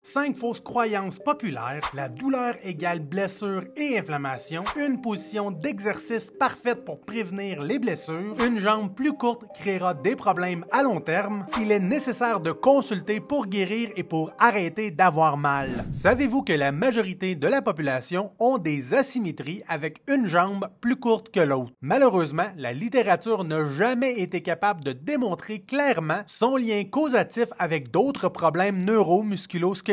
5 fausses croyances populaires, la douleur égale blessure et inflammation, une position d'exercice parfaite pour prévenir les blessures, une jambe plus courte créera des problèmes à long terme, il est nécessaire de consulter pour guérir et pour arrêter d'avoir mal. Savez-vous que la majorité de la population ont des asymétries avec une jambe plus courte que l'autre? Malheureusement, la littérature n'a jamais été capable de démontrer clairement son lien causatif avec d'autres problèmes neuromusculo-squelettiques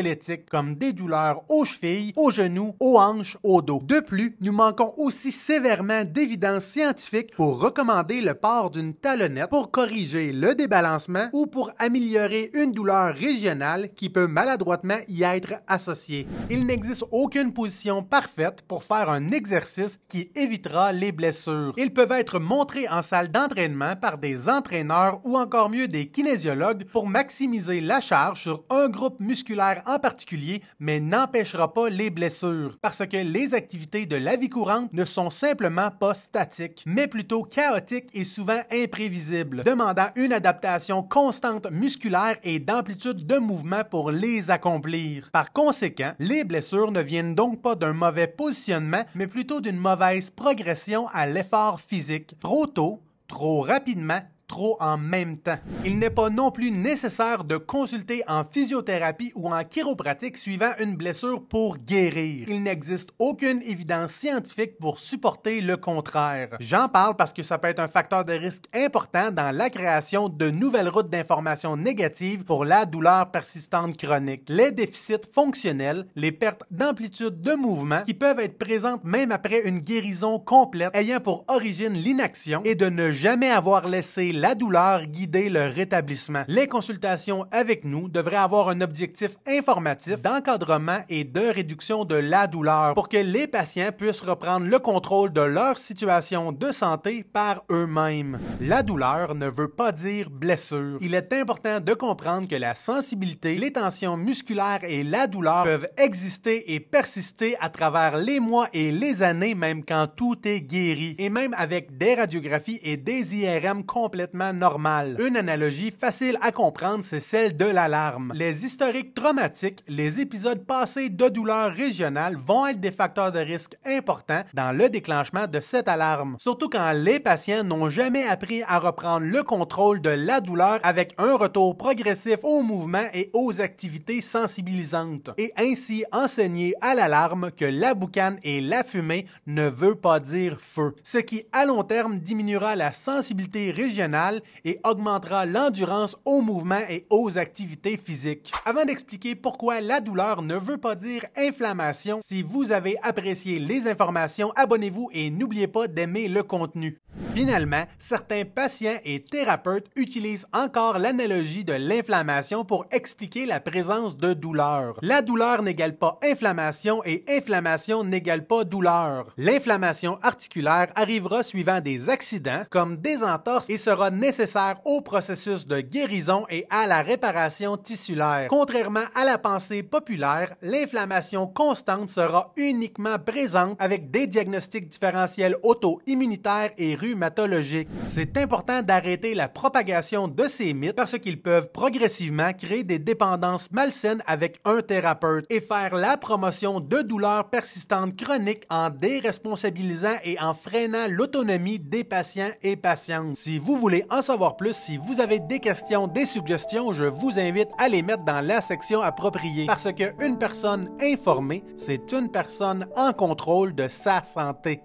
comme des douleurs aux chevilles, aux genoux, aux hanches, au dos. De plus, nous manquons aussi sévèrement d'évidence scientifique pour recommander le port d'une talonnette pour corriger le débalancement ou pour améliorer une douleur régionale qui peut maladroitement y être associée. Il n'existe aucune position parfaite pour faire un exercice qui évitera les blessures. Ils peuvent être montrés en salle d'entraînement par des entraîneurs ou encore mieux des kinésiologues pour maximiser la charge sur un groupe musculaire en particulier, mais n'empêchera pas les blessures, parce que les activités de la vie courante ne sont simplement pas statiques, mais plutôt chaotiques et souvent imprévisibles, demandant une adaptation constante musculaire et d'amplitude de mouvement pour les accomplir. Par conséquent, les blessures ne viennent donc pas d'un mauvais positionnement, mais plutôt d'une mauvaise progression à l'effort physique. Trop tôt, trop rapidement, trop en même temps. Il n'est pas non plus nécessaire de consulter en physiothérapie ou en chiropratique suivant une blessure pour guérir. Il n'existe aucune évidence scientifique pour supporter le contraire. J'en parle parce que ça peut être un facteur de risque important dans la création de nouvelles routes d'information négatives pour la douleur persistante chronique. Les déficits fonctionnels, les pertes d'amplitude de mouvement qui peuvent être présentes même après une guérison complète ayant pour origine l'inaction et de ne jamais avoir laissé la douleur guider le rétablissement. Les consultations avec nous devraient avoir un objectif informatif d'encadrement et de réduction de la douleur pour que les patients puissent reprendre le contrôle de leur situation de santé par eux-mêmes. La douleur ne veut pas dire blessure. Il est important de comprendre que la sensibilité, les tensions musculaires et la douleur peuvent exister et persister à travers les mois et les années même quand tout est guéri et même avec des radiographies et des IRM complètement normales. Une analogie facile à comprendre, c'est celle de l'alarme. Les historiques traumatiques, les épisodes passés de douleur régionale vont être des facteurs de risque importants dans le déclenchement de cette alarme, surtout quand les patients n'ont jamais appris à reprendre le contrôle de la douleur avec un retour progressif au mouvement et aux activités sensibilisantes, et ainsi enseigner à l'alarme que la boucane et la fumée ne veut pas dire feu, ce qui à long terme diminuera la sensibilité régionale et augmentera l'endurance au mouvement et aux activités physiques. Avant d'expliquer pourquoi la douleur ne veut pas dire inflammation, si vous avez apprécié les informations, abonnez-vous et n'oubliez pas d'aimer le contenu. Finalement, certains patients et thérapeutes utilisent encore l'analogie de l'inflammation pour expliquer la présence de douleur. La douleur n'égale pas inflammation et inflammation n'égale pas douleur. L'inflammation articulaire arrivera suivant des accidents comme des entorses et sera nécessaire au processus de guérison et à la réparation tissulaire. Contrairement à la pensée populaire, l'inflammation constante sera uniquement présente avec des diagnostics différentiels auto-immunitaires et rhumatologiques. C'est important d'arrêter la propagation de ces mythes parce qu'ils peuvent progressivement créer des dépendances malsaines avec un thérapeute et faire la promotion de douleurs persistantes chroniques en déresponsabilisant et en freinant l'autonomie des patients et patientes. Si vous voulez en savoir plus, si vous avez des questions, des suggestions, je vous invite à les mettre dans la section appropriée parce qu'une personne informée, c'est une personne en contrôle de sa santé.